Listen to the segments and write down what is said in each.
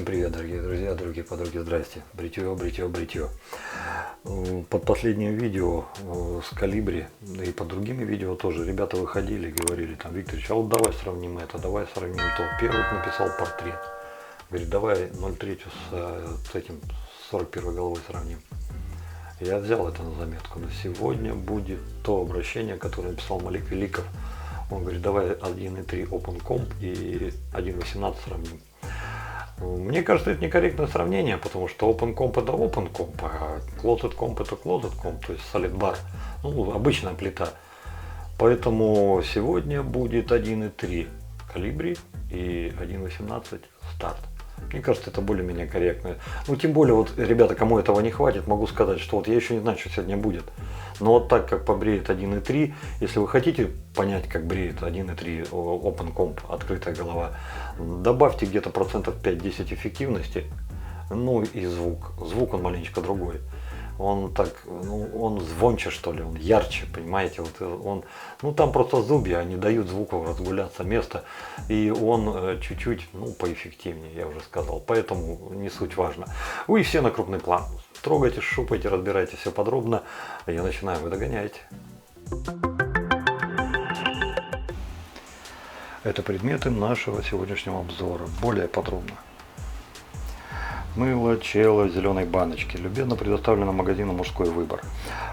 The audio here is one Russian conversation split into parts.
привет, дорогие друзья, дорогие подруги, здрасте. Бритье, бритье, бритье. Под последним видео с Колибри, да и под другими видео тоже ребята выходили и говорили, там, Викторович, а вот давай сравним это, давай сравним то. Первый написал портрет. Говорит, давай 0,3 с этим 41 головой сравним. Я взял это на заметку. Но сегодня будет то обращение, которое написал Малик Великов. Он говорит, давай 1.3 OpenComp и 1.18 сравним. Мне кажется, это некорректное сравнение, потому что OpenComp это OpenComp, а ClosedComp это ClosedComp, то есть SolidBar, ну, обычная плита. Поэтому сегодня будет 1.3 Колибри и 1.18 старт. Мне кажется, это более-менее корректно. Ну, тем более, вот, ребята, кому этого не хватит, могу сказать, что вот я еще не знаю, что сегодня будет. Но вот так, как побреет 1.3, если вы хотите понять, как бреет 1.3 OpenComp, открытая голова, добавьте где-то процентов 5-10 эффективности, ну и звук. Звук он маленечко другой. Он так, ну, он звонче, что ли, он ярче, понимаете, вот он, ну там просто зубья, они дают звуку разгуляться место, и он чуть-чуть, ну, поэффективнее, я уже сказал, поэтому не суть важно. Вы все на крупный план, трогайте, шупайте, разбирайте все подробно, я начинаю, вы догоняете. Это предметы нашего сегодняшнего обзора, более подробно. Мыло Чело зеленой баночки. Любезно предоставлено магазину «Мужской выбор».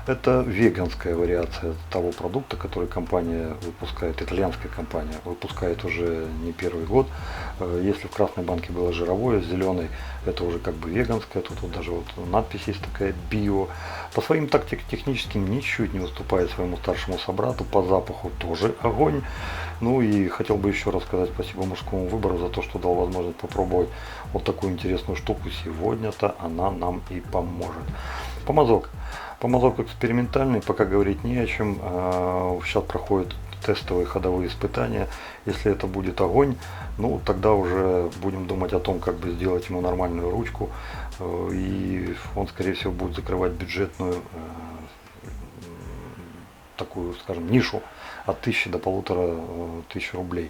Это веганская вариация того продукта, который компания выпускает, итальянская компания выпускает уже не первый год. Если в красной банке было жировое, в зеленой это уже как бы веганское. Тут вот даже вот надпись есть такая «био». По своим техническим ничуть не уступает своему старшему собрату. По запаху тоже огонь. Ну и хотел бы еще раз сказать спасибо «Мужскому выбору» за то, что дал возможность попробовать вот такую интересную штуку. Сегодня-то она нам и поможет. Помазок. Помазок экспериментальный, пока говорить не о чем. Сейчас проходят тестовые ходовые испытания. Если это будет огонь, ну тогда уже будем думать о том, как бы сделать ему нормальную ручку. И он, скорее всего, будет закрывать бюджетную такую, скажем, нишу от 1000 до 1500 рублей.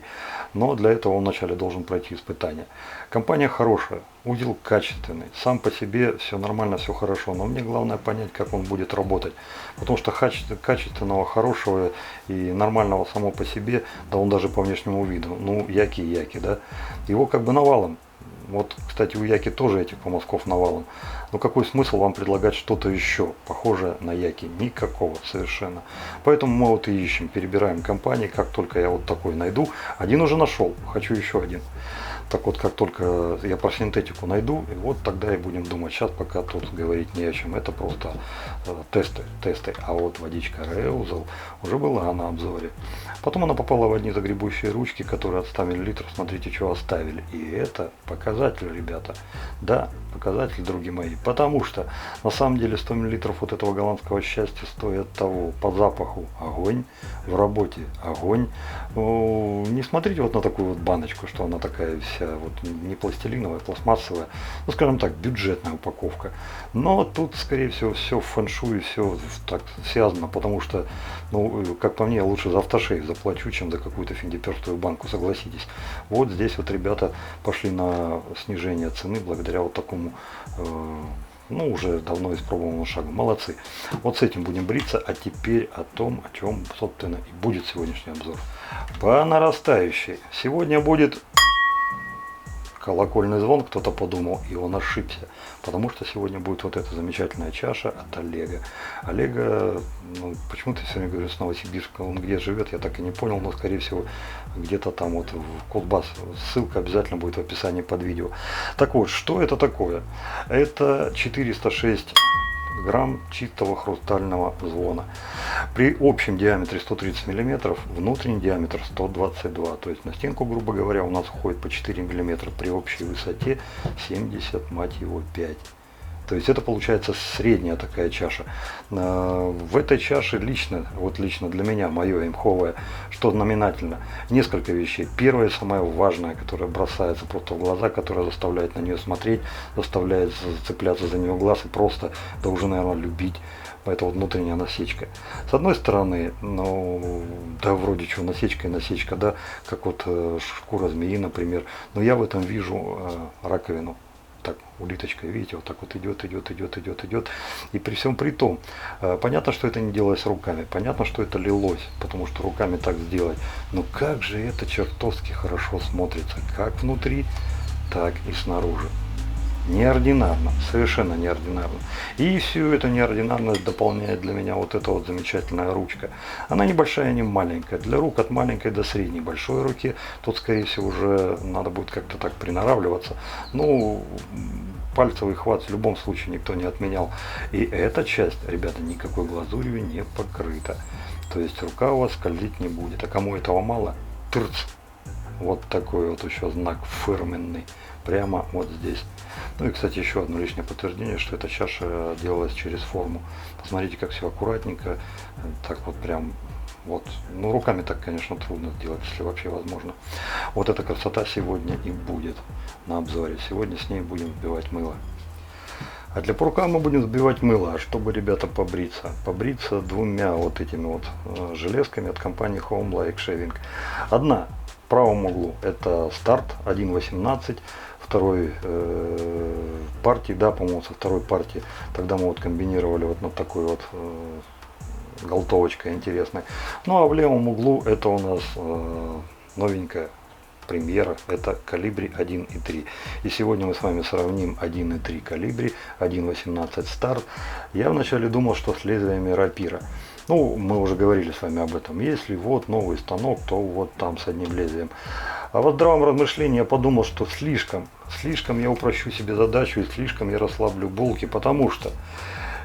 Но для этого он вначале должен пройти испытания. Компания хорошая, узел качественный, сам по себе все нормально, все хорошо, но мне главное понять, как он будет работать. Потому что качественного, хорошего и нормального само по себе, да он даже по внешнему виду, ну яки, да, его как бы навалом. Вот, кстати, у Яки тоже этих помазков навалом. Но какой смысл вам предлагать что-то еще похожее на Яки? Никакого совершенно. Поэтому мы вот и ищем, перебираем компании. Как только я вот такой найду, один уже нашел, хочу еще один. Так вот, как только я про синтетику найду, и вот тогда и будем думать. Сейчас пока тут говорить не о чем. Это просто тесты. А вот водичка Реузел уже была на обзоре. Потом она попала в одни загребущие ручки, которые от 100 мл. Смотрите, что оставили. И это показатель, ребята. Да, показатель, други мои. Потому что на самом деле 100 мл вот этого голландского счастья стоит того. По запаху огонь, в работе огонь. Не смотрите вот на такую вот баночку, что она такая вся вот не пластилиновая, пластмассовая, ну скажем так, бюджетная упаковка. Но тут, скорее всего, все в фэншуй, все так связано, потому что, ну, как по мне, я лучше за автошейв заплачу, чем за какую-то финдиперстую банку, согласитесь. Вот здесь вот ребята пошли на снижение цены благодаря вот такому, ну, уже давно испробованному шагу. Молодцы. Вот с этим будем бриться, а теперь о том, о чем, собственно, и будет сегодняшний обзор. По нарастающей. Сегодня будет колокольный звон, кто-то подумал, и он ошибся, потому что сегодня будет вот эта замечательная чаша от Олега. Олега, ну, почему-то я сегодня говорю с Новосибирска, он где живет, я так и не понял, но скорее всего где-то там вот в Кузбасс. Ссылка обязательно будет в описании под видео. Так вот, что это такое? Это 406 грамм чистого хрустального звона. При общем диаметре 130 мм, внутренний диаметр 122. То есть на стенку, грубо говоря, у нас уходит по 4 мм при общей высоте 70, мать его, 5. То есть это получается средняя такая чаша. В этой чаше лично для меня, мое имховое, что знаменательно, несколько вещей. Первое, самое важное, которое бросается просто в глаза, которое заставляет на нее смотреть, заставляет цепляться за нее глаз и просто, да уже, наверное, любить. Это вот внутренняя насечка. С одной стороны, ну, да, вроде чего, насечка и насечка, да, как вот шкура змеи, например. Но я в этом вижу раковину. так улиточкой, видите, вот так вот идет, идет, идет, идет, идет. И при всем при том, понятно, что это не делалось руками, понятно, что это лилось, потому что руками так сделать. Но как же это чертовски хорошо смотрится, как внутри, так и снаружи. Неординарно, совершенно неординарно. И всю эту неординарность дополняет для меня вот эта вот замечательная ручка. Она небольшая, не маленькая. Для рук от маленькой до средней. Большой руки тут, скорее всего, уже надо будет как-то так приноравливаться. Ну, пальцевый хват в любом случае никто не отменял. И эта часть, ребята, никакой глазурью не покрыта. То есть рука у вас скользить не будет. А кому этого мало, тырц. Вот такой вот еще знак фирменный. Прямо вот здесь. Ну и, кстати, еще одно лишнее подтверждение, что эта чаша делалась через форму. Посмотрите, как все аккуратненько. Так вот прям вот. Ну, руками так, конечно, трудно сделать, если вообще возможно. Вот эта красота сегодня и будет на обзоре. Сегодня с ней будем вбивать мыло. А для прука мы будем взбивать мыло, чтобы, ребята, побриться. Побриться двумя вот этими вот железками от компании Home Like Shaving. Одна в правом углу это старт 1.18, второй партии, да, по-моему, со второй партии. Тогда мы вот комбинировали вот на такой вот голтовочкой интересной. Ну а в левом углу это у нас новенькая премьера, это калибри 1.3. И сегодня мы с вами сравним 1.3 калибри, 1.18 старт. Я вначале думал, что с лезвиями рапира. Ну, мы уже говорили с вами об этом. Если вот новый станок, то вот там с одним лезвием. А в здравом размышлении я подумал, что слишком я упрощу себе задачу и слишком я расслаблю булки, потому что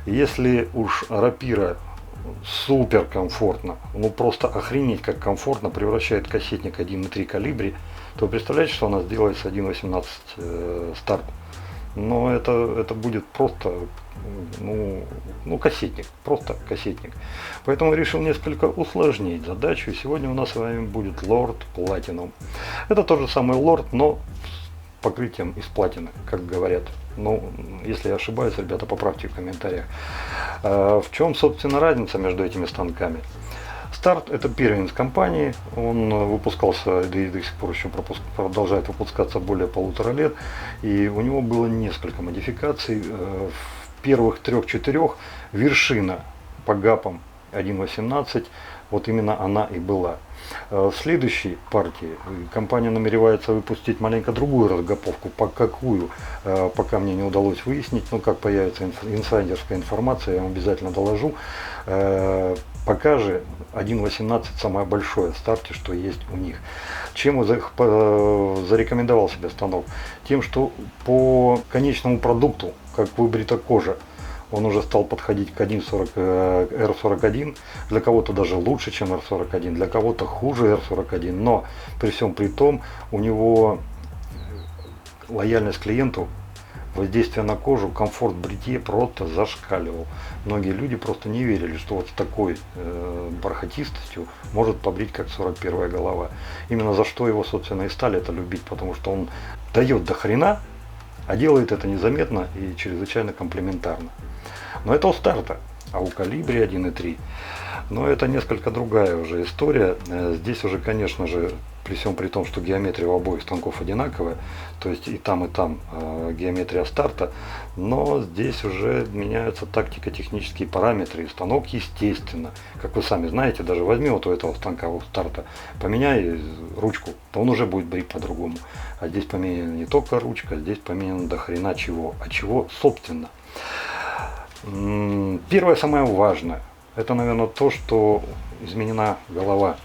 если уж рапира супер комфортно, ну просто охренеть как комфортно превращает кассетник 1.3 калибри, то представляете, что она сделает с 1.18 старт. Но это будет просто ну кассетник, просто кассетник. Поэтому решил несколько усложнить задачу. И сегодня у нас с вами будет Lord Platinum. Это тот же самый Lord, но с покрытием из платины, как говорят. Ну, если я ошибаюсь, ребята, поправьте в комментариях. В чем, собственно, разница между этими станками? Старт — это первенец компании, он выпускался и до сих пор еще продолжает выпускаться более 1,5 лет, и у него было несколько модификаций. В первых 3-4 вершина по гапам 1.18, вот именно она и была. В следующей партии компания намеревается выпустить маленько другую разгаповку, по какую, пока мне не удалось выяснить, но как появится инсайдерская информация, я вам обязательно доложу. Пока же 1.18 самое большое в старте, что есть у них. Чем зарекомендовал себе станок? Тем, что по конечному продукту, как выбрита кожа, он уже стал подходить к 1.40 R41, для кого-то даже лучше, чем R41, для кого-то хуже R41, но при всем при том у него лояльность к клиенту, воздействие на кожу, комфорт бритье просто зашкаливал. Многие люди просто не верили, что вот с такой бархатистостью может побрить как 41-я голова. Именно за что его, собственно, и стали это любить, потому что он дает до хрена, а делает это незаметно и чрезвычайно комплементарно. Но это у старта, а у калибри 1.3, но это несколько другая уже история. Здесь уже, конечно же, при всем при том, что геометрия у обоих станков одинаковая, то есть и там геометрия старта, но здесь уже меняются тактико-технические параметры, и станок, естественно, как вы сами знаете, даже возьми вот у этого станка у старта, поменяй ручку, то он уже будет брить по-другому. А здесь поменяна не только ручка, здесь поменяно до хрена чего. А чего, собственно? Первое, самое важное, это, наверное, то, что изменена голова.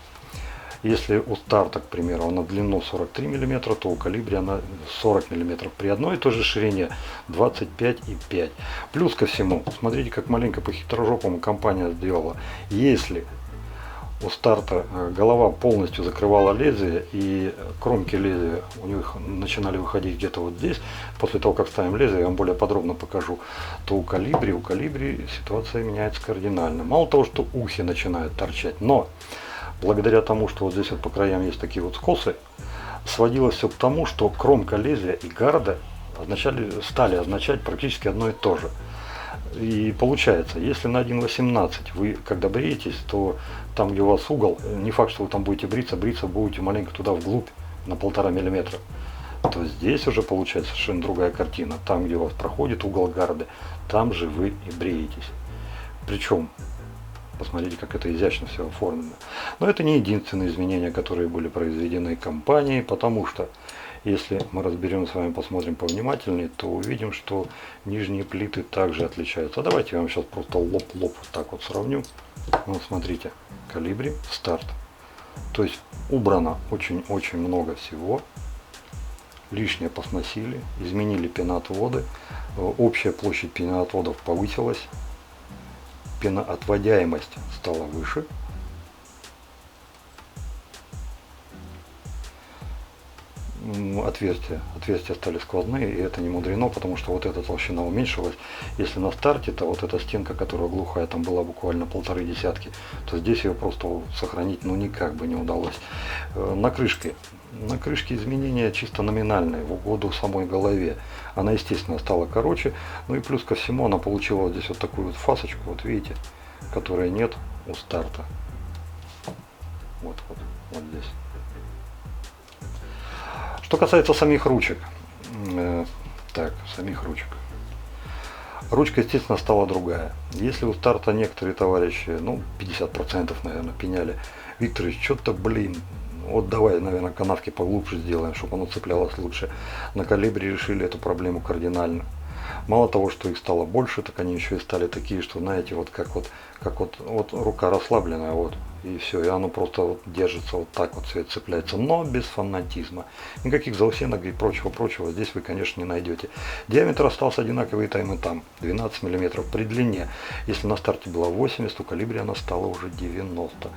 Если у старта, к примеру, на длину 43 мм, то у калибри она 40 мм. При одной и той же ширине 25,5. Плюс ко всему, смотрите, как маленько по хитрожопому компания сделала. Если у старта голова полностью закрывала лезвие, и кромки лезвия у них начинали выходить где-то вот здесь, после того, как ставим лезвие, я вам более подробно покажу, то у калибри ситуация меняется кардинально. Мало того, что ухи начинают торчать, но благодаря тому, что вот здесь вот по краям есть такие вот скосы, сводилось все к тому, что кромка лезвия и гарда стали означать практически одно и то же. И получается, если на 1.18 вы когда бреетесь, то там, где у вас угол, не факт, что вы там будете бриться будете маленько туда вглубь, на 1,5 мм. то здесь уже получается совершенно другая картина. Там, где у вас проходит угол гарды, там же вы и бреетесь. Причем, посмотрите, как это изящно все оформлено. Но это не единственные изменения, которые были произведены компанией, потому что, если мы разберем с вами, посмотрим повнимательнее, то увидим, что нижние плиты также отличаются. А давайте я вам сейчас просто лоб-лоб вот так вот сравню. Вот смотрите, Колибри, старт. То есть убрано очень-очень много всего. Лишнее посносили, изменили пеноотводы. Общая площадь пеноотводов повысилась. Пеноотводяемость стала выше. Отверстия стали сквозные, и это не мудрено, потому что вот эта толщина уменьшилась. Если на старте-то вот эта стенка, которая глухая, там была буквально 1,5 десятки, то здесь ее просто сохранить ну никак бы не удалось. На крышке изменения чисто номинальные, в угоду самой голове. Она, естественно, стала короче, ну и плюс ко всему она получила вот здесь вот такую вот фасочку, вот видите, которой нет у старта. Вот здесь. Что касается самих ручек, ручка, естественно, стала другая. Если у старта некоторые товарищи, 50%, наверное, пеняли: Викторович, что-то, вот давай, наверное, канавки поглубже сделаем, чтобы оно цеплялось лучше. На Колибри решили эту проблему кардинально. Мало того, что их стало больше, так они еще и стали такие, что, знаете, вот как рука расслабленная, вот, и все, и оно просто вот держится вот так вот, все цепляется, но без фанатизма. Никаких заусенок и прочего здесь вы, конечно, не найдете. Диаметр остался одинаковый и там, 12 мм при длине. Если на старте было 80, у Колибри она стала уже 90.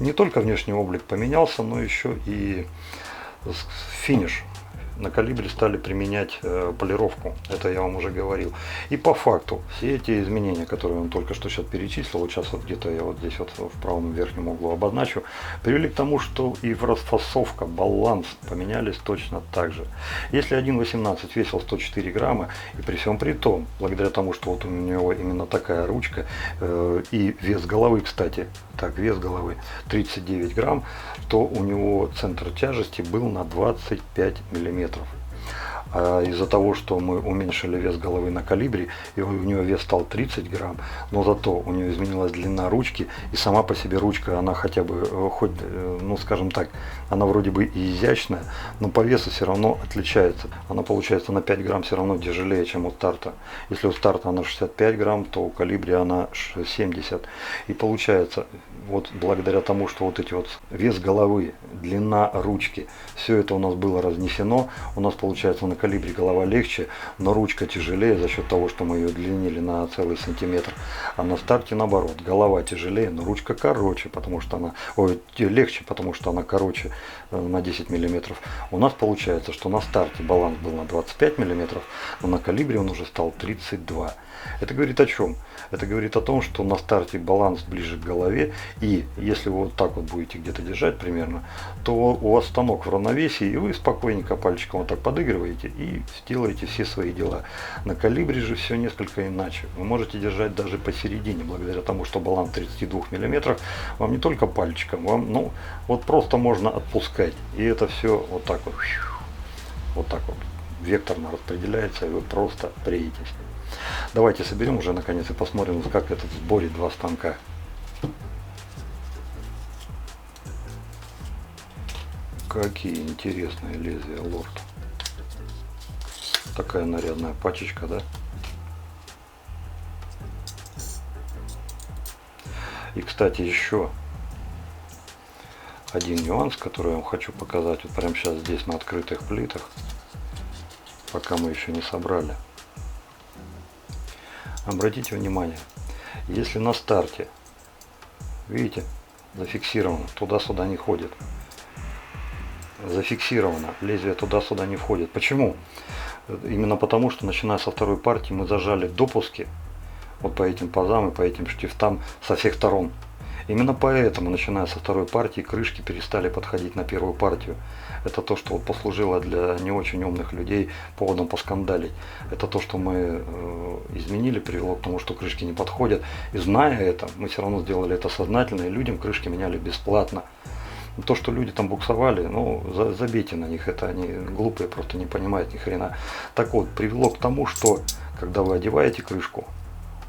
Не только внешний облик поменялся, но еще и финиш. На Колибри стали применять полировку, это я вам уже говорил. И по факту все эти изменения, которые я вам только что сейчас перечислил, вот сейчас вот где-то я вот здесь вот в правом верхнем углу обозначу, привели к тому, что и расфасовка, баланс поменялись точно так же. Если 1.18 весил 104 грамма, и при всем при том, благодаря тому, что вот у него именно такая ручка, и вес головы, кстати, вес головы 39 грамм, то у него центр тяжести был на 25 миллиметров. А из-за того, что мы уменьшили вес головы на Колибри, и у него вес стал 30 грамм, но зато у него изменилась длина ручки, и сама по себе ручка, она хотя бы, скажем так, она вроде бы и изящная, но по весу все равно отличается. Она получается на 5 грамм все равно тяжелее, чем у старта. Если у старта она 65 грамм, то у Колибри она 70. И получается, вот благодаря тому, что вот эти вот вес головы, длина ручки, все это у нас было разнесено, у нас получается на Колибри голова легче, но ручка тяжелее за счет того, что мы ее удлинили на целый сантиметр. А на старте наоборот, голова тяжелее, но ручка короче, потому что она, легче, потому что она короче на 10 миллиметров. У нас получается, что на старте баланс был на 25 миллиметров, но на Колибри он уже стал 32. Это говорит о чем? Это говорит о том, что на старте баланс ближе к голове, и если вы вот так вот будете где-то держать примерно, то у вас станок в равновесии, и вы спокойненько пальчиком вот так подыгрываете и делаете все свои дела. На Колибри же все несколько иначе. Вы можете держать даже посередине, благодаря тому, что баланс 32 мм, вам не только пальчиком, вам вот просто можно отпускать. И это все вот так вот векторно распределяется, и вы просто бреетесь. Давайте соберем уже наконец и посмотрим, как этот сборит два станка. Какие интересные лезвия, лорд. Такая нарядная пачечка, да? И, кстати, еще один нюанс, который я вам хочу показать вот прямо сейчас здесь на открытых плитах, пока мы еще не собрали. Обратите внимание, если на старте, видите, зафиксировано, туда-сюда не ходит. Зафиксировано, лезвие туда-сюда не входит. Почему? Именно потому, что начиная со второй партии мы зажали допуски вот по этим пазам и по этим штифтам со всех сторон. Именно поэтому, начиная со второй партии, крышки перестали подходить на первую партию. Это то, что вот послужило для не очень умных людей поводом поскандалить. Это то, что мы изменили, привело к тому, что крышки не подходят. И зная это, мы все равно сделали это сознательно, и людям крышки меняли бесплатно. То, что люди там буксовали, ну, забейте на них, это они глупые, просто не понимают ни хрена. Так вот, привело к тому, что когда вы одеваете крышку,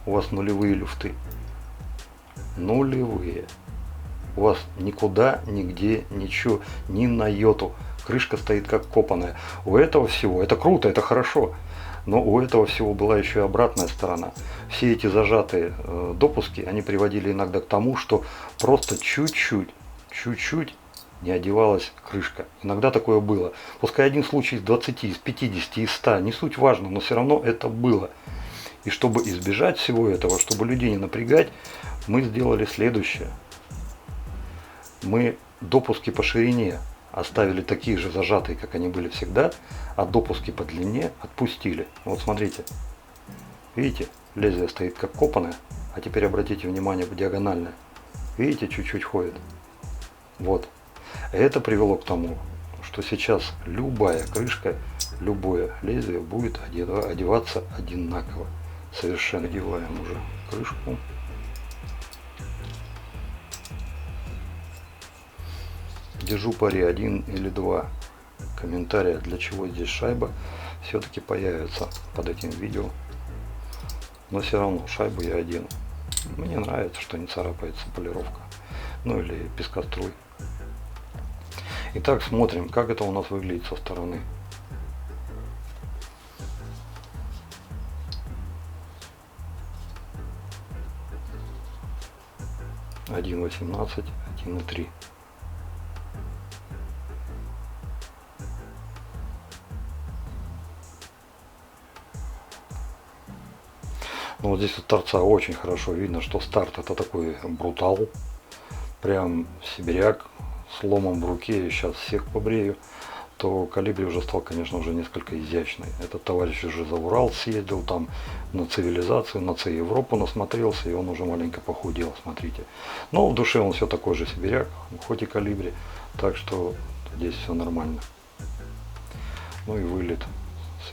у вас нулевые люфты. Нулевые. У вас никуда, нигде, ничего, ни на йоту. Крышка стоит как копаная. У этого всего, это круто, это хорошо, но у этого всего была еще и обратная сторона. Все эти зажатые допуски, они приводили иногда к тому, что просто чуть-чуть не одевалась крышка. Иногда такое было. Пускай один случай из 20, из 50, из 100, не суть важно, но все равно это было. И чтобы избежать всего этого, чтобы людей не напрягать, мы сделали следующее. Мы допуски по ширине оставили такие же зажатые, как они были всегда, а допуски по длине отпустили. Вот смотрите. Видите, лезвие стоит как копанное, а теперь обратите внимание, диагональное. Видите, чуть-чуть ходит. Вот. Это привело к тому, что сейчас любая крышка, любое лезвие будет одеваться одинаково. Совершенно. Одеваем уже крышку. Держу пари 1 или 2 комментария, для чего здесь шайба, все-таки появится под этим видео. Но все равно шайбу я одену. Мне нравится, что не царапается полировка. Ну или пескоструй. Итак, смотрим, как это у нас выглядит со стороны. Один 18, 1,3. Ну, вот здесь вот торца очень хорошо видно, что старт это такой брутал. Прям сибиряк с ломом в руке, сейчас всех побрею. То Колибри уже стал, конечно, уже несколько изящный. Этот товарищ уже за Урал съездил, там на цивилизацию, на Европу насмотрелся, и он уже маленько похудел, смотрите. Но в душе он все такой же сибиряк, хоть и Колибри, так что здесь все нормально. Ну и вылет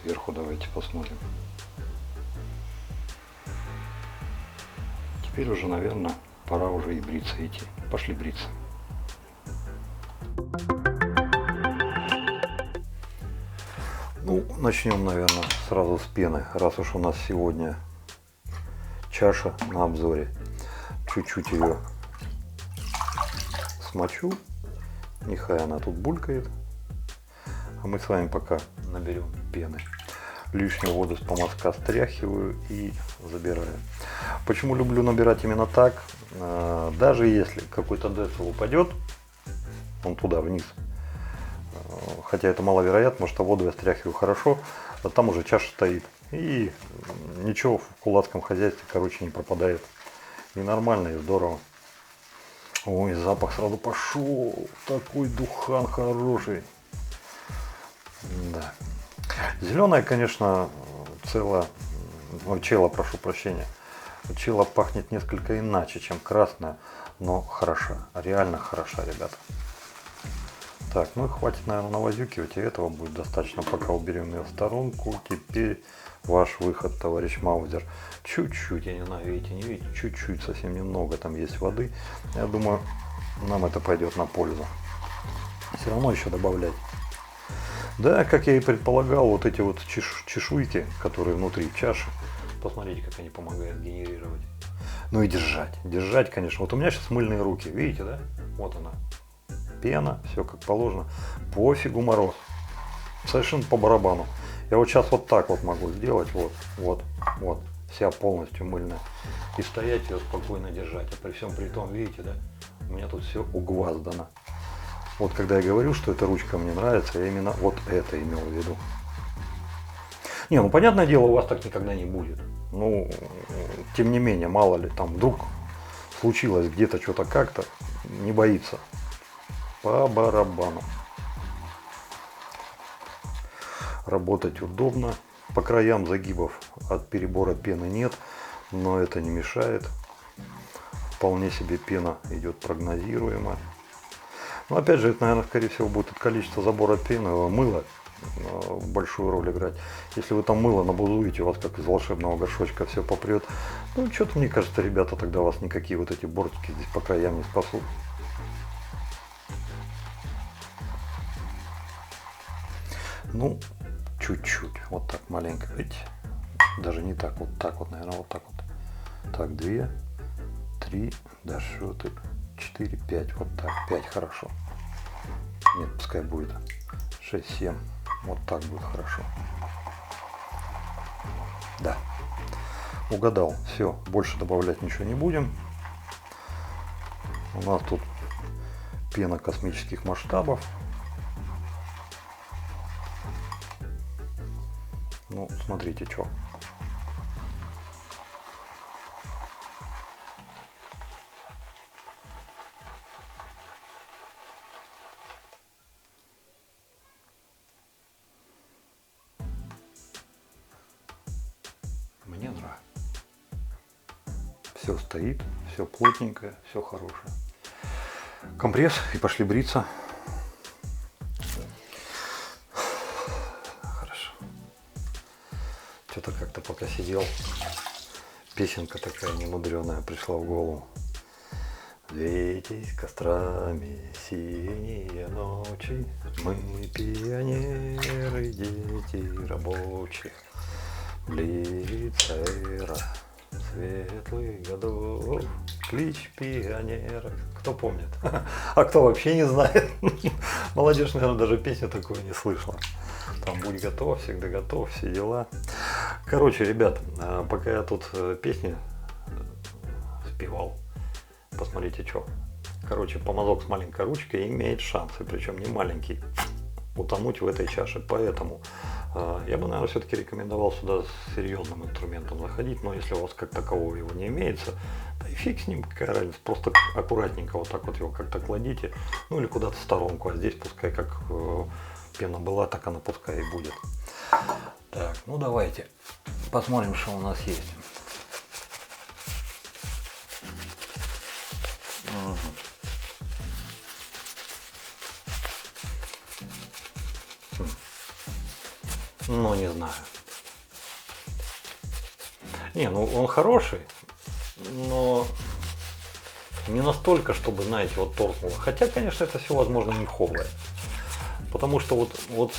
сверху давайте посмотрим. Теперь уже, наверное, пора уже и бриться идти. Пошли бриться. Ну, начнем, наверное, сразу с пены. Раз уж у нас сегодня чаша на обзоре. Чуть-чуть ее смочу. Нехай она тут булькает. А мы с вами пока наберем пены. Лишнюю воду с помазка стряхиваю и забираю. Почему люблю набирать именно так? Даже если какой-то децл упадет, он туда вниз, хотя это маловероятно, потому что воду я стряхиваю хорошо, а там уже чаша стоит. И ничего в кулацком хозяйстве, короче, не пропадает. И нормально, и здорово. Ой, запах сразу пошел. Такой духан хороший. Да. Зеленая, конечно, чела, прошу прощения. Чела пахнет несколько иначе, чем красная, но хороша, реально хороша, ребята. Так, ну и хватит, наверное, навозюкивать, и этого будет достаточно, пока уберем ее в сторонку. Теперь ваш выход, товарищ Маузер. Чуть-чуть, я не знаю, видите, не видите, чуть-чуть, совсем немного там есть воды. Я думаю, нам это пойдет на пользу. Все равно еще добавлять. Да, как я и предполагал, вот эти вот чешуйки, которые внутри чаши, посмотрите, как они помогают генерировать. Ну и держать. Держать, конечно. Вот у меня сейчас мыльные руки, видите, да? Вот она. Пена, все как положено. Пофигу мороз. Совершенно по барабану. Я вот сейчас вот так вот могу сделать. Вот. Вся полностью мыльная. И стоять ее спокойно держать. А при всем при том, видите, да? У меня тут все угваздано. Вот когда я говорю, что эта ручка мне нравится, я именно вот это имел в виду. Не, ну понятное дело, у вас так никогда не будет. Ну, тем не менее, мало ли, там вдруг случилось где-то что-то как-то, не боится. По барабану. Работать удобно. По краям загибов от перебора пены нет, но это не мешает. Вполне себе пена идет прогнозируемо. Но опять же, это, наверное, скорее всего, будет от количества забора пены, мыла большую роль играть. Если вы там мыло набузуете, у вас как из волшебного горшочка все попрет. Ну, что-то, мне кажется, ребята, тогда вас никакие вот эти бортики здесь по краям не спасут. Ну, чуть-чуть. Вот так маленько. Видите? Даже не так. Вот так вот, наверное, вот так вот. Так, 2, 3, да что ты, 4, 5. Вот так. 5 хорошо. Нет, пускай будет 6, 7. Вот так будет хорошо. Да. Угадал. Все. Больше добавлять ничего не будем. У нас тут пена космических масштабов. Ну, смотрите, что. Мне нравится. Все стоит, все плотненькое, все хорошее. Компресс и пошли бриться. Хорошо. Что-то как-то пока сидел, песенка такая немудреная пришла в голову. Вейтесь кострами синие ночи, мы пионеры, дети рабочих. Близится эра светлых годов, клич пионера. Кто помнит? А кто вообще не знает? Молодежь, наверное, даже песню такую не слышала. Там будь готов, всегда готов, все дела. Короче, ребят, пока я тут песни спевал, посмотрите, что. Короче, помазок с маленькой ручкой имеет шансы, причем не маленький, утонуть в этой чаше. Поэтому я бы, наверное, все-таки рекомендовал сюда с серьезным инструментом заходить. Но если у вас как такового его не имеется, да и фиг с ним, какая разница. Просто аккуратненько вот так вот его как-то кладите. Ну или куда-то в сторонку. А здесь пускай как пена была, так она пускай и будет. Так, ну давайте посмотрим, что у нас есть. Ну, не знаю. Не, ну он хороший, но не настолько, чтобы, знаете, вот торкнуло. Хотя, конечно, это все, возможно, меховое. Потому что вот,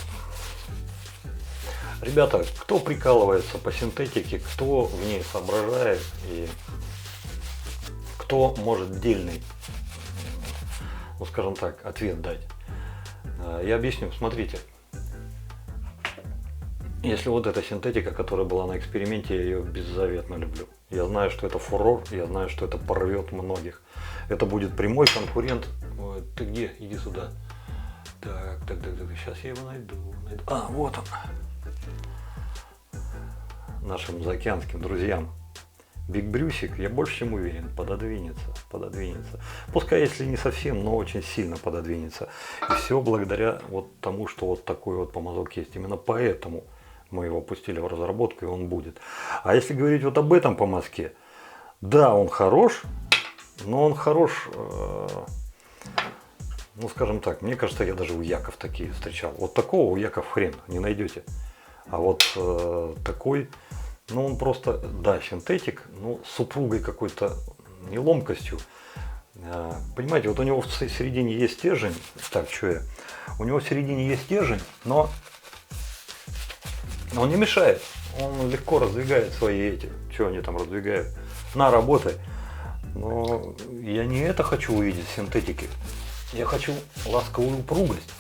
ребята, кто прикалывается по синтетике, кто в ней соображает и кто может дельный, ну, скажем так, ответ дать. Я объясню, смотрите. Если вот эта синтетика, которая была на эксперименте, я ее беззаветно люблю. Я знаю, что это фурор, я знаю, что это порвет многих. Это будет прямой конкурент. Ой, ты где? Иди сюда. Так, сейчас я его найду. А, вот он. Нашим заокеанским друзьям. Биг Брюсик, я больше чем уверен, пододвинется. Пускай, если не совсем, но очень сильно пододвинется. И все благодаря вот тому, что вот такой вот помазок есть. Именно поэтому мы его пустили в разработку, и он будет. А если говорить вот об этом помазке, да, он хорош, но он хорош, ну скажем так, мне кажется, я даже у яков такие встречал. Вот такого у яков хрен не найдете. А вот такой, ну он просто, да, синтетик, но с супругой какой-то не ломкостью. Понимаете, вот у него в середине есть стержень. Так, что я? У него в середине есть стержень, но он не мешает. Он легко раздвигает свои эти. Что они там раздвигают? На, работай. Но я не это хочу увидеть в синтетике. Я хочу ласковую упругость.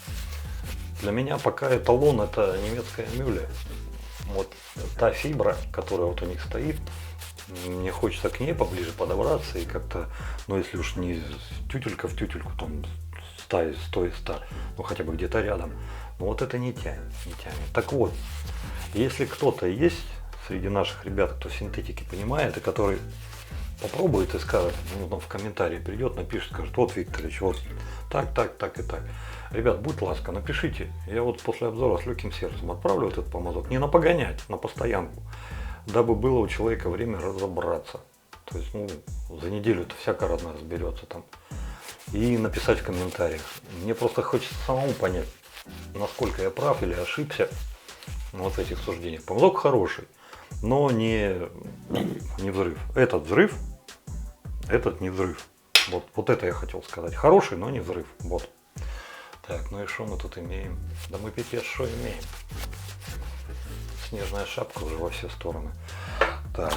Для меня пока эталон это немецкая мюля. Вот та фибра, которая вот у них стоит, мне хочется к ней поближе подобраться и как-то, ну если уж не тютелька в тютельку, там 100 из 100, ну хотя бы где-то рядом. Но вот это не тянет. Так вот, если кто-то есть среди наших ребят, кто синтетики понимает и который попробует и скажет, ну, в комментарии придет, напишет, скажет, вот Викторович, вот так и так. Ребят, будь ласка, напишите. Я вот после обзора с легким сердцем отправлю этот помазок. Не на погонять, на постоянку. Дабы было у человека время разобраться. То есть, ну, за неделю-то всяко разное разберется там. И написать в комментариях. Мне просто хочется самому понять, насколько я прав или ошибся вот в этих суждениях. Помазок хороший, но не взрыв. Этот взрыв, этот не взрыв. Вот это я хотел сказать. Хороший, но не взрыв. Вот. Так, ну и что мы тут имеем? Да мы пипец что имеем. Снежная шапка уже во все стороны. Так.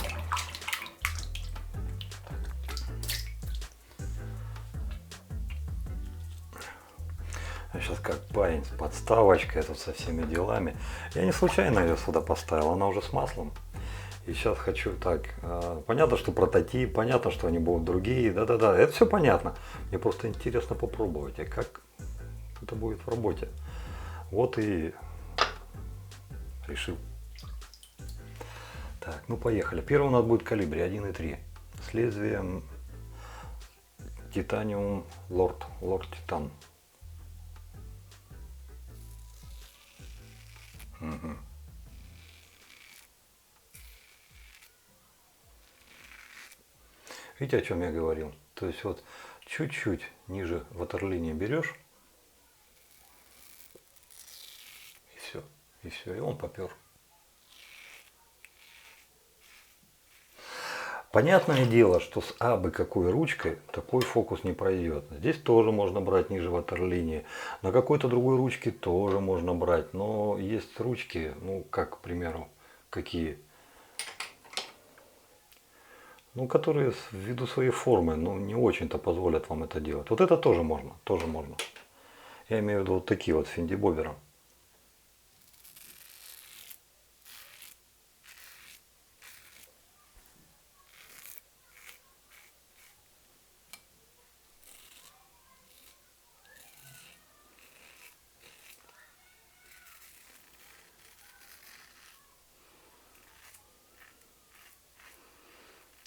Я сейчас как парень с подставочкой тут со всеми делами. Я не случайно ее сюда поставил, она уже с маслом. И сейчас хочу так, понятно, что прототип, понятно, что они будут другие, да-да-да, это все понятно. Мне просто интересно попробовать, а как это будет в работе. Вот и решил. Так, ну поехали. Первый у нас будет калибри 1,3 с лезвием Titanium Lord Titan. Угу. Видите, о чем я говорил? То есть вот чуть-чуть ниже ватерлинии берешь, и все, и он попер. Понятное дело, что с абы какой ручкой такой фокус не пройдет. Здесь тоже можно брать ниже ватерлинии. На какой-то другой ручке тоже можно брать. Но есть ручки, ну как, к примеру, какие? Ну, которые ввиду своей формы, ну, не очень-то позволят вам это делать. Вот это тоже можно, тоже можно. Я имею в виду вот такие вот финдибоберы.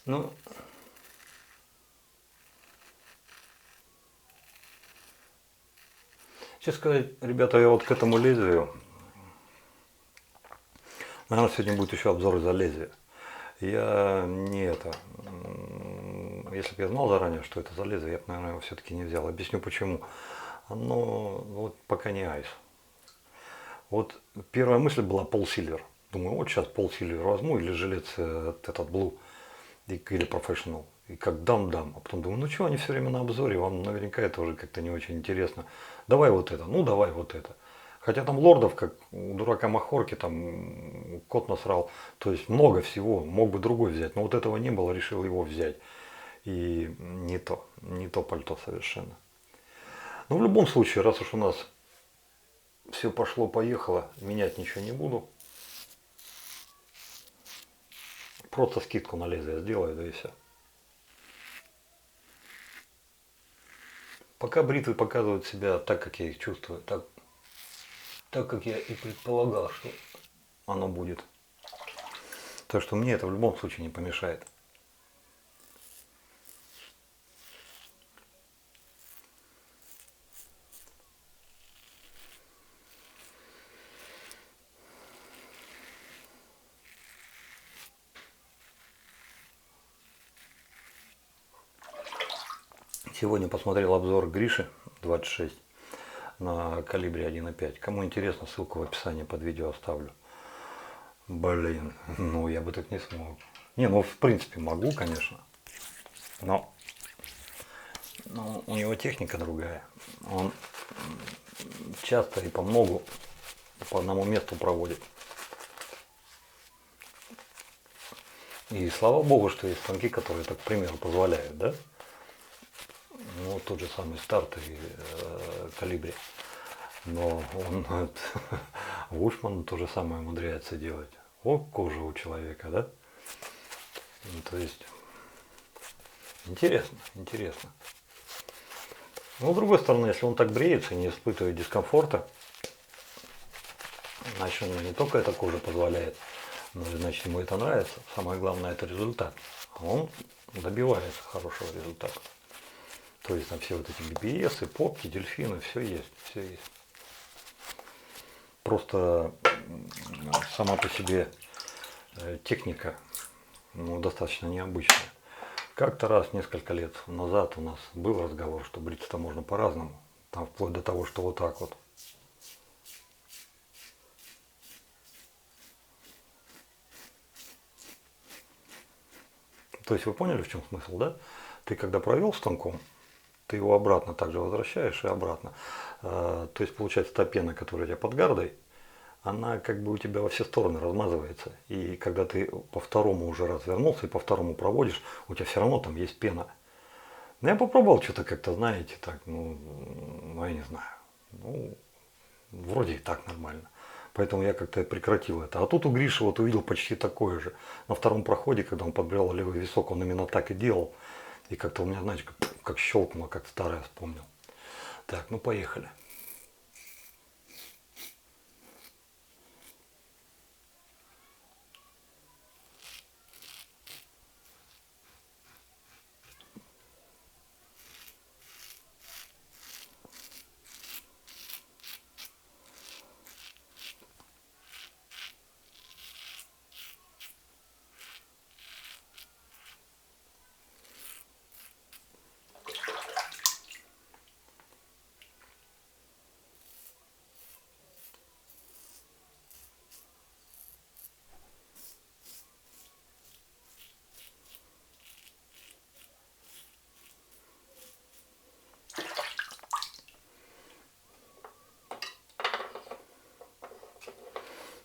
Ну, честно сказать, ребята, я вот к этому лезвию, наверное, сегодня будет еще обзор из-за лезвия. Я не это, если бы я знал заранее, что это за лезвие, я бы, наверное, его все-таки не взял. Объясню почему. Оно вот пока не айс. Вот первая мысль была полсильвер. Думаю, вот сейчас полсильвер возьму или жилец этот Blue или Professional. И как дам. А потом думаю, ну что, они все время на обзоре, вам наверняка это уже как-то не очень интересно. Давай вот это, ну давай вот это. Хотя там лордов, как у дурака Махорки, там кот насрал. То есть много всего, мог бы другой взять. Но вот этого не было, решил его взять. И не то пальто совершенно. Но в любом случае, раз уж у нас все пошло-поехало, менять ничего не буду. Просто скидку на лезвие сделаю, да и все. Пока бритвы показывают себя так, как я их чувствую, так как я и предполагал, что оно будет. Так что мне это в любом случае не помешает. Сегодня посмотрел обзор Гриши 26 на калибре 1,5. Кому интересно, ссылку в описании под видео оставлю. Блин, ну я бы так не смог. Не, ну в принципе могу, конечно. Но у него техника другая. Он часто и по многу, по одному месту проводит. И слава богу, что есть станки, которые так, к примеру, позволяют, да? Ну, тот же самый старт и калибри. Но он, Вушман то же самое умудряется делать. О, кожа у человека, да? Ну, то есть, интересно. Но с другой стороны, если он так бреется и не испытывает дискомфорта, значит, не только эта кожа позволяет, но и значит, ему это нравится. Самое главное, это результат. А он добивается хорошего результата. То есть там все вот эти BBS, попки, дельфины, все есть. Просто сама по себе техника достаточно необычная. Как-то раз, несколько лет назад у нас был разговор, что бриться-то можно по-разному. Там вплоть до того, что вот так вот. То есть вы поняли, в чем смысл, да? Ты когда провел станком, ты его обратно также возвращаешь и обратно. То есть получается та пена, которая у тебя под гардой, она как бы у тебя во все стороны размазывается. И когда ты по второму уже раз вернулся и по второму проводишь, у тебя все равно там есть пена. Но я попробовал что-то как-то, знаете, так, ну я не знаю. Ну, вроде и так нормально. Поэтому я как-то прекратил это. А тут у Гриши вот увидел почти такое же. На втором проходе, когда он подбирал левый висок, он именно так и делал. И как-то у меня, знаете, как щелкнуло, как старое вспомнил. Так, ну поехали.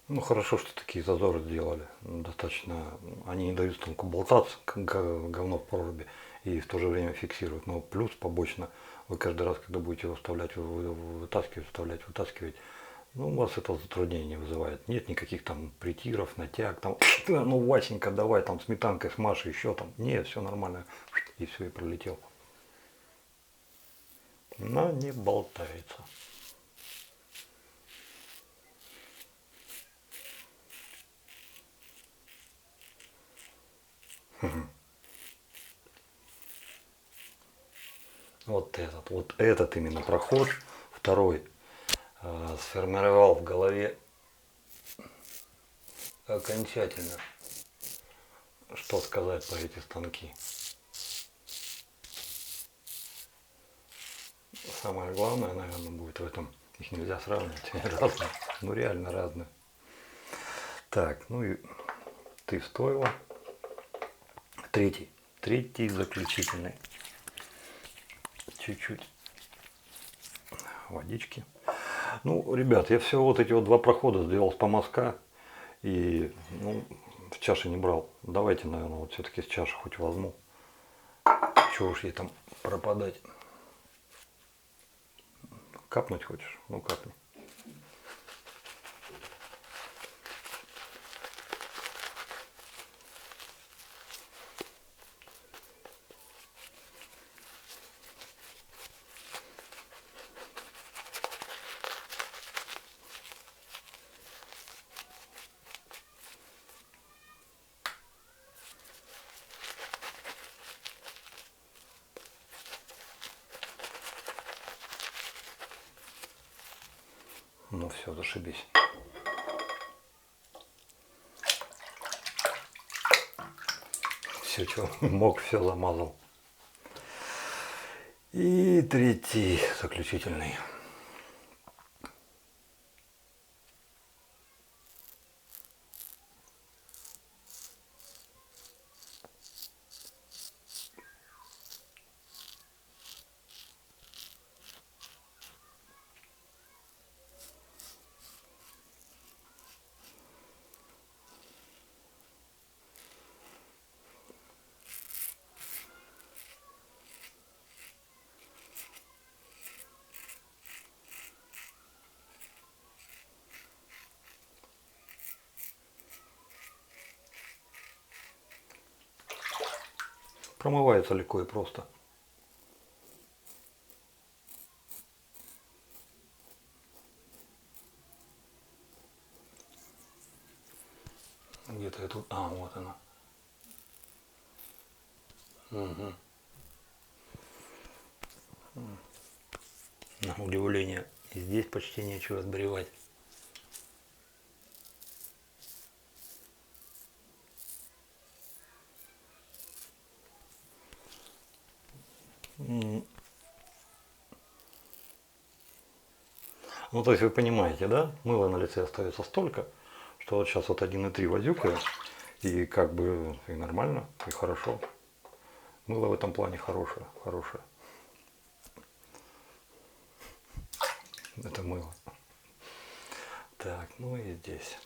Ну хорошо, что такие зазоры сделали. Достаточно, они не дают станку болтаться, как говно в проруби, и в то же время фиксируют. Но плюс побочно, вы каждый раз, когда будете его вставлять, вытаскивать, вставлять, вытаскивать, ну, у вас это затруднение не вызывает. Нет никаких там притиров, натяг, там, ну, Васенька, давай там сметанкой с Машей еще там. Нет, все нормально. И все, и пролетел. Но не болтается. Вот этот именно проход, второй, сформировал в голове окончательно, что сказать про эти станки. Самое главное, наверное, будет в этом, их нельзя сравнивать, они разные, ну реально разные. Так, ну и ты стоило. Третий заключительный. Чуть-чуть водички. Ну, ребят, я все вот эти вот два прохода сделал с помазка и, ну, в чаше не брал. Давайте, наверное, вот все-таки с чаши хоть возьму. Чего уж ей там пропадать. Капнуть хочешь? Ну, капни. Ну все, зашибись. Все, что мог, все замазал. И третий, заключительный. Промывается легко и просто. Где-то я тут... А, вот она. Угу. На удивление, здесь почти нечего сбривать. Ну, то есть вы понимаете, да? Мыло на лице остается столько, что вот сейчас вот 1,3 возюкаю, и как бы и нормально, и хорошо. Мыло в этом плане хорошее. Это мыло. Так, ну и здесь.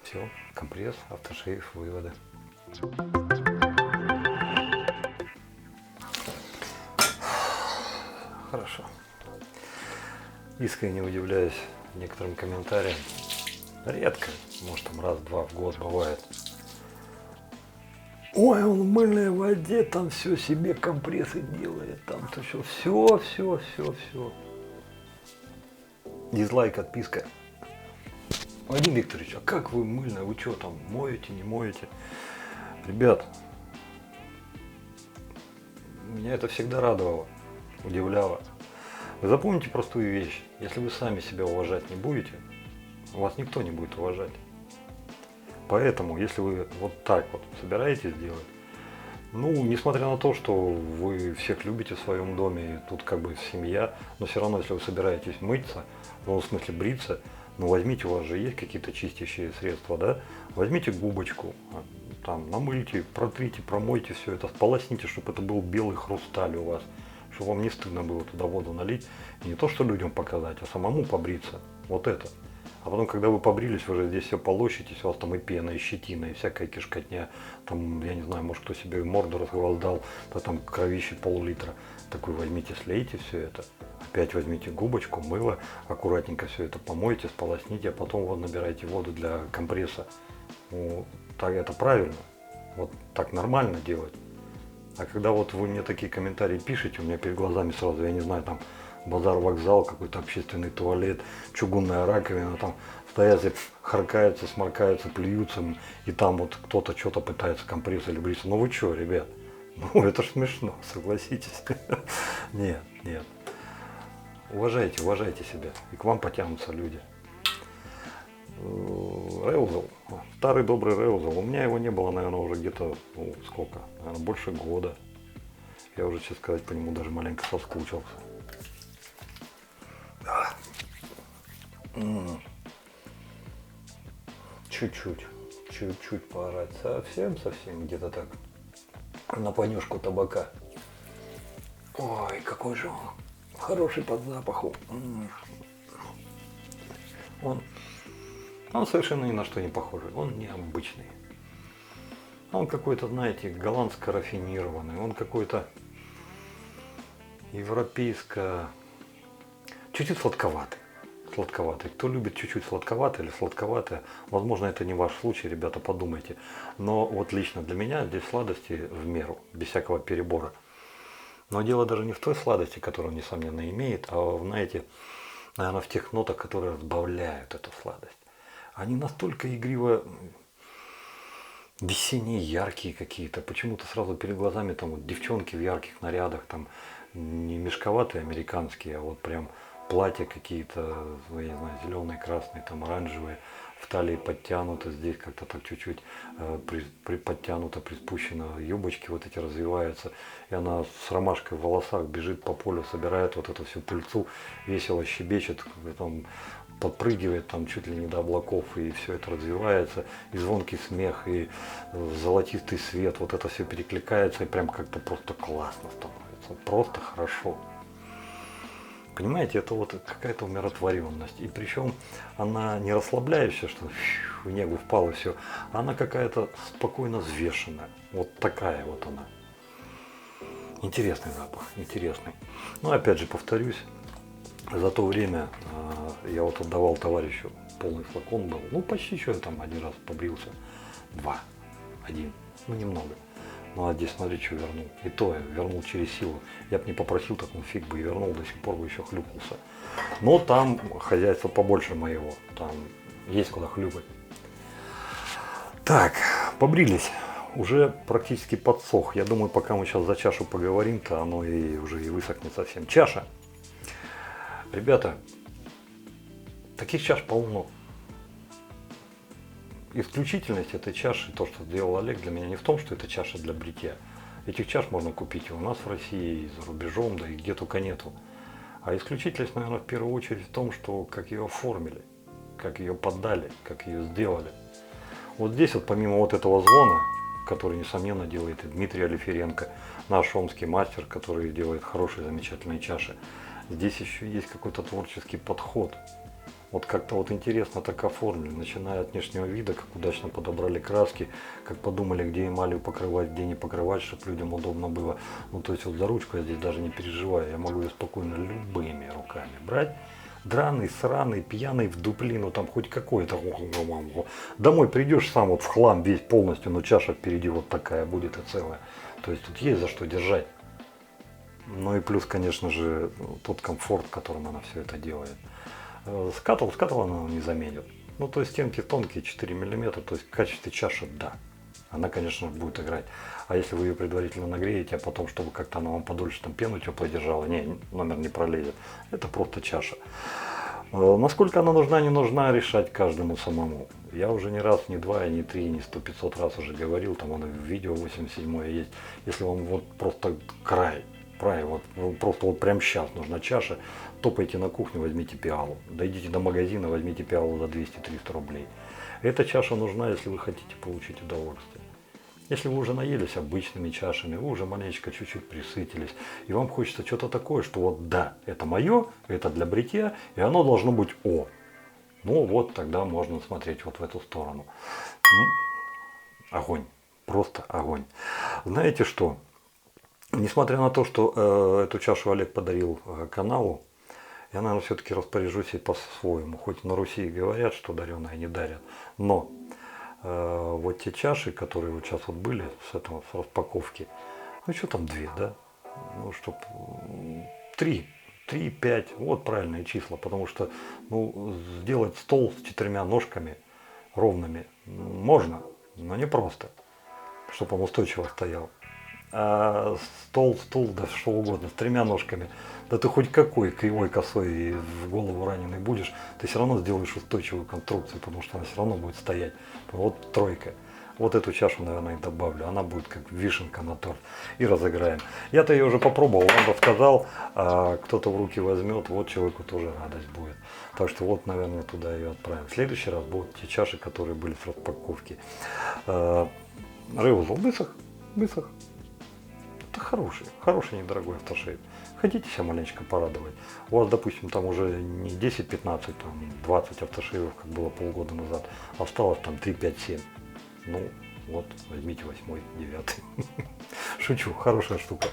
Все, компресс, автошейв, выводы. Хорошо. Искренне удивляюсь некоторым комментариям. Редко, может там раз-два в год бывает. Ой, он в мыльной воде там все себе компрессы делает, там то все. Дизлайк, отписка. Владимир Викторович, а как вы мыльная, вы что там, моете, не моете? Ребят, меня это всегда радовало, удивляло. Вы запомните простую вещь, если вы сами себя уважать не будете, вас никто не будет уважать. Поэтому, если вы вот так вот собираетесь делать, ну, несмотря на то, что вы всех любите в своем доме, и тут как бы семья, но все равно, если вы собираетесь мыться, ну, в смысле бриться, ну, возьмите, у вас же есть какие-то чистящие средства, да, возьмите губочку, там, намыльте, протрите, промойте все это, сполосните, чтобы это был белый хрусталь у вас, чтобы вам не стыдно было туда воду налить, и не то, что людям показать, а самому побриться, вот это. А потом, когда вы побрились, вы же здесь все полощитесь, у вас там и пена, и щетина, и всякая кишкотня. Там, я не знаю, может, кто себе морду разгвоздал, то там кровище пол-литра. Такой возьмите, слейте все это. Опять возьмите губочку, мыло, аккуратненько все это помойте, сполосните, а потом вот набирайте воду для компресса. Ну, так это правильно. Вот так нормально делать. А когда вот вы мне такие комментарии пишете, у меня перед глазами сразу, я не знаю, там, базар, вокзал, какой-то общественный туалет, чугунная раковина, там стоят, харкаются, сморкаются, плюются, и там вот кто-то что-то пытается компресс или бриться. Ну вы что, ребят? Ну это ж смешно, согласитесь. Нет. Уважайте себя, и к вам потянутся люди. Реузел, старый добрый Реузел, у меня его не было, наверное, уже где-то, ну, сколько, наверное, больше года. Я уже, честно сказать, по нему даже маленько соскучился. Чуть-чуть поорать, совсем где-то так, на понюшку табака. Ой, какой же он хороший под запаху. Он совершенно ни на что не похожий, он необычный. Он какой-то, знаете, голландско рафинированный, он какой-то европейско, чуть-чуть сладковатый. Кто любит чуть-чуть сладковатое или сладковатое, возможно, это не ваш случай, ребята, подумайте. Но вот лично для меня здесь сладости в меру, без всякого перебора. Но дело даже не в той сладости, которую он, несомненно, имеет, а, знаете, наверное, в тех нотах, которые разбавляют эту сладость. Они настолько игриво весенние, яркие какие-то. Почему-то сразу перед глазами там вот девчонки в ярких нарядах, там не мешковатые американские, а вот прям платья какие-то, я не знаю, зеленые, красные, там оранжевые, в талии подтянуто, здесь как-то так чуть-чуть подтянуто, приспущено, юбочки вот эти развиваются, и она с ромашкой в волосах бежит по полю, собирает вот эту всю пыльцу, весело щебечет, там, подпрыгивает там чуть ли не до облаков, и все это развивается, и звонкий смех, и золотистый свет, вот это все перекликается, и прям как-то просто классно становится, просто хорошо. Понимаете, это вот какая-то умиротворенность. И причем она не расслабляющая, что в негу впал и все. Она какая-то спокойно взвешенная. Вот такая вот она. Интересный запах, интересный. Но опять же повторюсь, За то время я вот отдавал товарищу, полный флакон был, ну почти что я там один раз побрился, один, ну немного. Ну а здесь смотри, что вернул. И то я вернул через силу. Я бы не попросил, так он фиг бы и вернул, до сих пор бы еще хлюпнулся. Но там хозяйство побольше моего, там есть куда хлюпать. Так, побрились. Уже практически подсох. Я думаю, пока мы сейчас за чашу поговорим-то, оно и уже и высохнет совсем. Чаша. Ребята, таких чаш полно. Исключительность этой чаши, то, что сделал Олег, для меня не в том, что это чаша для бритья. Этих чаш можно купить и у нас в России, и за рубежом, да и где только нету. А исключительность, наверное, в первую очередь в том, что как ее оформили, как ее подали, как ее сделали. Вот здесь вот помимо вот этого звона, который, несомненно, делает и Дмитрий Алиференко, наш омский мастер, который делает хорошие, замечательные чаши, здесь еще есть какой-то творческий подход. Вот как-то вот интересно так оформили, начиная от внешнего вида, как удачно подобрали краски, как подумали, где эмалью покрывать, где не покрывать, чтобы людям удобно было. Ну то есть вот за ручку я здесь даже не переживаю, я могу ее спокойно любыми руками брать. Драный, сраный, пьяный в дуплину, там хоть какой-то. Домой придешь сам вот в хлам весь полностью, но чаша впереди вот такая будет и целая. То есть тут есть за что держать. Ну и плюс, конечно же, тот комфорт, которым она все это делает. Скатал она не заменит. Ну, то есть стенки тонкие, 4 мм, то есть в качестве чаши, да. Она, конечно, будет играть. А если вы ее предварительно нагреете, а потом, чтобы как-то она вам подольше там пену теплой держала, не, номер не пролезет. Это просто чаша. Насколько она нужна, не нужна, решать каждому самому. Я уже не раз, не два, не три, не 100-500 раз уже говорил, там оно в видео 87 есть. Если вам вот просто край, вот просто вот прямо сейчас нужна чаша, топайте на кухню, возьмите пиалу. Дойдите до магазина, возьмите пиалу за 200-300 рублей. Эта чаша нужна, если вы хотите получить удовольствие. Если вы уже наелись обычными чашами, вы уже маленечко чуть-чуть присытились, и вам хочется что-то такое, что вот да, это мое, это для бритья, и оно должно быть о. Ну вот тогда можно смотреть вот в эту сторону. Огонь, просто огонь. Знаете что? Несмотря на то, что эту чашу Олег подарил каналу, я, наверное, все-таки распоряжусь и по-своему. Хоть на Руси говорят, что дареное не дарят, но вот те чаши, которые вот сейчас вот были с распаковки, ну что там две, да? Ну, чтоб 3, 5, вот правильные числа, потому что ну, сделать стол с 4 ножками ровными можно, но не просто, чтобы он устойчиво стоял. А стол, стул, да что угодно, с 3 ножками, да ты хоть какой кривой, косой и в голову раненый будешь, ты все равно сделаешь устойчивую конструкцию, потому что она все равно будет стоять. Вот тройка. Вот эту чашу, наверное, и добавлю. Она будет как вишенка на торт. И разыграем. Я-то ее уже попробовал, вам рассказал, а кто-то в руки возьмет, вот человеку тоже радость будет. Так что вот, наверное, туда ее отправим. В следующий раз будут те чаши, которые были с распаковки. Реузл высох. Это хороший недорогой автошейв. Хотите себя маленечко порадовать? У вас, допустим, там уже не 10-15, там 20 автошейвов, как было полгода назад. Осталось там 3, 5, 7. Ну, вот, возьмите 8, 9. Шучу, хорошая штука.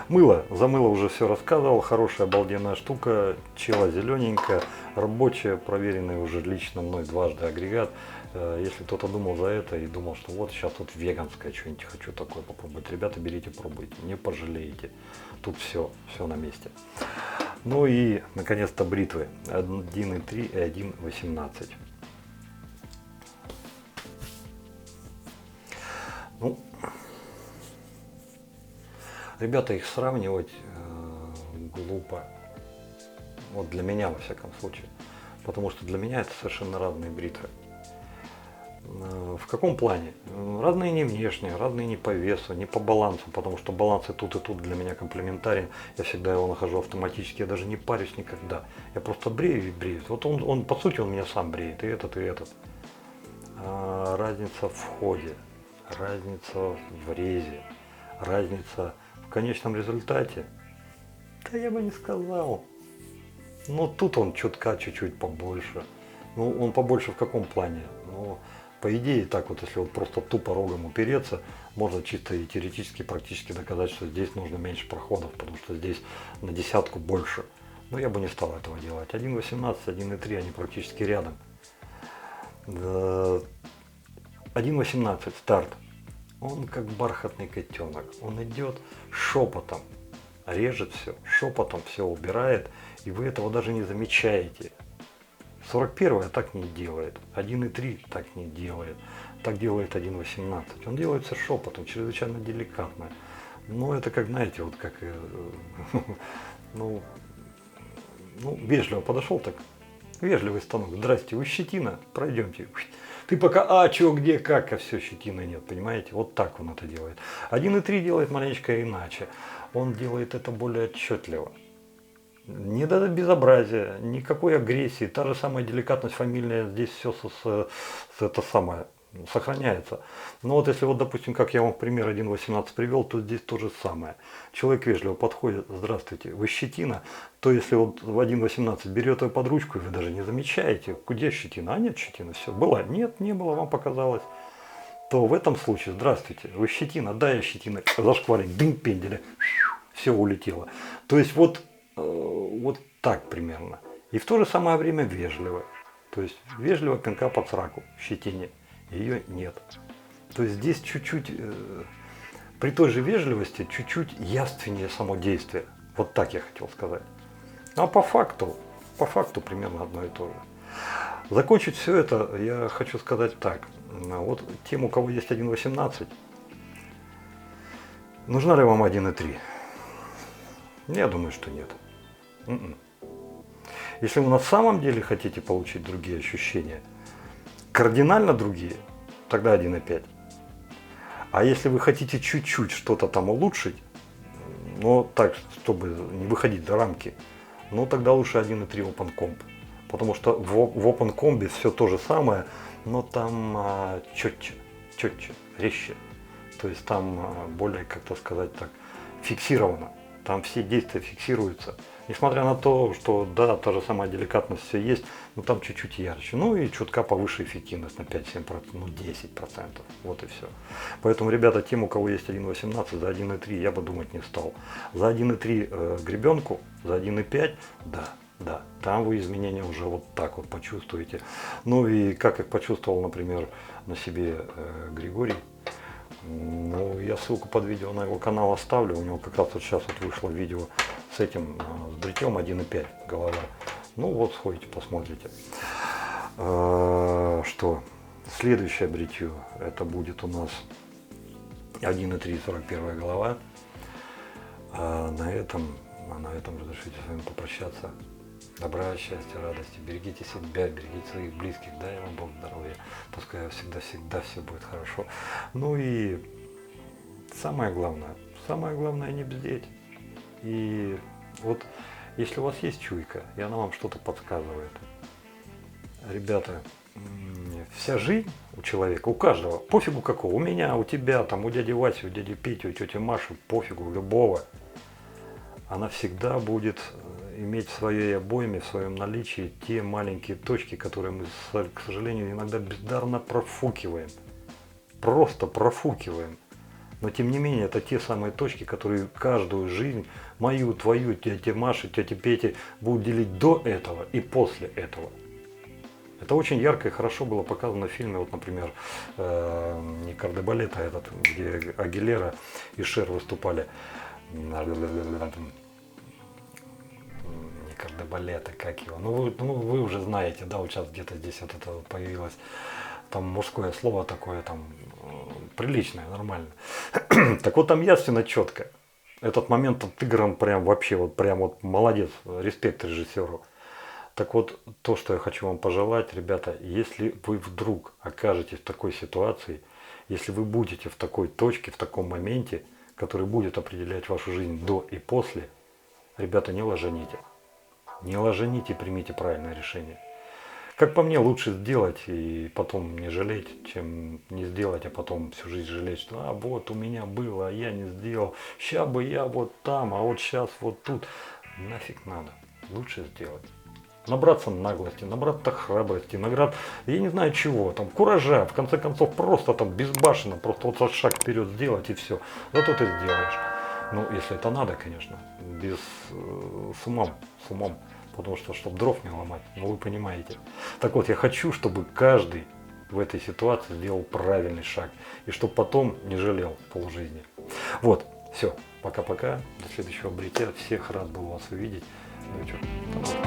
Мыло. За мыло уже все рассказывал. Хорошая, обалденная штука. Чела зелененькая, рабочая, проверенный уже лично мной дважды агрегат. Если кто-то думал за это и думал, что вот сейчас вот веганское что-нибудь хочу такое попробовать, ребята, берите, пробуйте, не пожалеете. Тут все на месте. Ну и, наконец-то, бритвы 1.3 и 1.18. Ну, ребята, их сравнивать глупо. Вот для меня, во всяком случае. Потому что для меня это совершенно разные бритвы. В каком плане? Разные не внешне, разные не по весу, не по балансу, потому что баланс и тут для меня комплементарен. Я всегда его нахожу автоматически, я даже не парюсь никогда. Я просто брею и брею. Вот он по сути, он меня сам бреет, и этот, и этот. Разница в ходе, разница в резе, разница в конечном результате. Да я бы не сказал. Ну тут он чутка чуть-чуть побольше. Ну он побольше в каком плане? Ну, по идее, так вот, если вот просто тупо рогом упереться, можно чисто и теоретически, практически доказать, что здесь нужно меньше проходов, потому что здесь на десятку больше. Но я бы не стал этого делать. 1.18, 1.3, они практически рядом. 1.18 старт. Он как бархатный котенок. Он идет шепотом, режет все, шепотом все убирает, и вы этого даже не замечаете. 41 так не делает, 1.3 так не делает, так делает 1.18. Он делает все шепотом, чрезвычайно деликатно. Но это как, знаете, вот как, ну, вежливо подошел так, вежливый станок, здрасте, вы щетина, пройдемте. Ты пока, чё, где, как, а все, щетины нет, понимаете? Вот так он это делает. 1.3 делает маленечко иначе. Он делает это более отчетливо. Не до безобразия, никакой агрессии, та же самая деликатность фамильная, здесь все это самое сохраняется. Но вот если вот, допустим, как я вам в пример 1.18 привел, то здесь то же самое. Человек вежливо подходит, здравствуйте, вы щетина, то если вот в 1.18 берет ее под ручку, вы даже не замечаете, где щетина, а нет щетины, все, была, нет, не было, вам показалось. То в этом случае, здравствуйте, вы щетина, да, я щетина, зашкварник, дым пенделя, все улетело. То есть вот так примерно. И в то же самое время вежливо. То есть вежливо пинка под сраку, щетине. Ее нет. То есть здесь чуть-чуть, при той же вежливости, чуть-чуть явственнее само действие. Вот так я хотел сказать. А по факту примерно одно и то же. Закончить все это я хочу сказать так. Вот тем, у кого есть 1.18, нужна ли вам 1.3? Я думаю, что нет. Если вы на самом деле хотите получить другие ощущения, кардинально другие, тогда 1.5. А если вы хотите чуть-чуть что-то там улучшить, но так, чтобы не выходить за рамки, ну тогда лучше 1.3 OpenComp. Потому что в OpenComp все то же самое, но там четче, резче. То есть там более, как-то сказать так, фиксировано. Там все действия фиксируются. Несмотря на то, что да, та же самая деликатность все есть, но там чуть-чуть ярче. Ну и чутка повыше эффективность на 5-7%, ну 10%. Вот и все. Поэтому, ребята, тем, у кого есть 1.18, за 1.3 я бы думать не стал. За 1.3 гребенку, за 1.5, да, там вы изменения уже вот так вот почувствуете. Ну и как их почувствовал, например, на себе Григорий. Ну, я ссылку под видео на его канал оставлю. У него как раз вот сейчас вот вышло видео с этим, с бритьем 1.5 голова. Ну вот, сходите, посмотрите. Что? Следующее бритье, это будет у нас 1.3, 41 голова. На этом разрешите с вами попрощаться. Добра, счастья, радости. Берегите себя, берегите своих близких. Дай вам Бог здоровья. Пускай всегда все будет хорошо. Ну и самое главное не бздеть. И вот если у вас есть чуйка, и она вам что-то подсказывает, ребята, вся жизнь у человека, у каждого, пофигу какого, у меня, у тебя, там, у дяди Васи, у дяди Пети, у тети Маши, пофигу, любого, она всегда будет иметь в своей обойме, в своем наличии те маленькие точки, которые мы, к сожалению, иногда бездарно профукиваем. Просто профукиваем. Но тем не менее, это те самые точки, которые каждую жизнь, мою, твою, тети Маши, тети Пети, будут делить до этого и после этого. Это очень ярко и хорошо было показано в фильме, вот, например, не Кардебалет, а этот, где Агилера и Шер выступали. Кардебалета, как его. Ну вы уже знаете, да, вот сейчас где-то здесь вот это вот появилось, там мужское слово такое, там, приличное, нормально. Так вот там ясно, четко. Этот момент отыгран прям вообще, вот прям вот молодец, респект режиссеру. Так вот, то, что я хочу вам пожелать, ребята, если вы вдруг окажетесь в такой ситуации, если вы будете в такой точке, в таком моменте, который будет определять вашу жизнь до и после, ребята, не ложените. Не ложените, примите правильное решение. Как по мне, лучше сделать и потом не жалеть, чем не сделать, а потом всю жизнь жалеть, что вот у меня было, а я не сделал, ща бы я вот там, а вот сейчас вот тут. Нафиг надо. Лучше сделать. Набраться наглости, набраться храбрости, я не знаю чего, там, куража, в конце концов, просто там безбашенно, просто вот шаг вперед сделать и все. Зато ты сделаешь. Ну, если это надо, конечно, без, с умом, потому что, чтобы дров не ломать, ну вы понимаете. Так вот, я хочу, чтобы каждый в этой ситуации сделал правильный шаг, и чтобы потом не жалел полжизни. Вот, все, пока-пока, до следующего бритья, всех рад был вас увидеть. Ну и что, до новых встреч.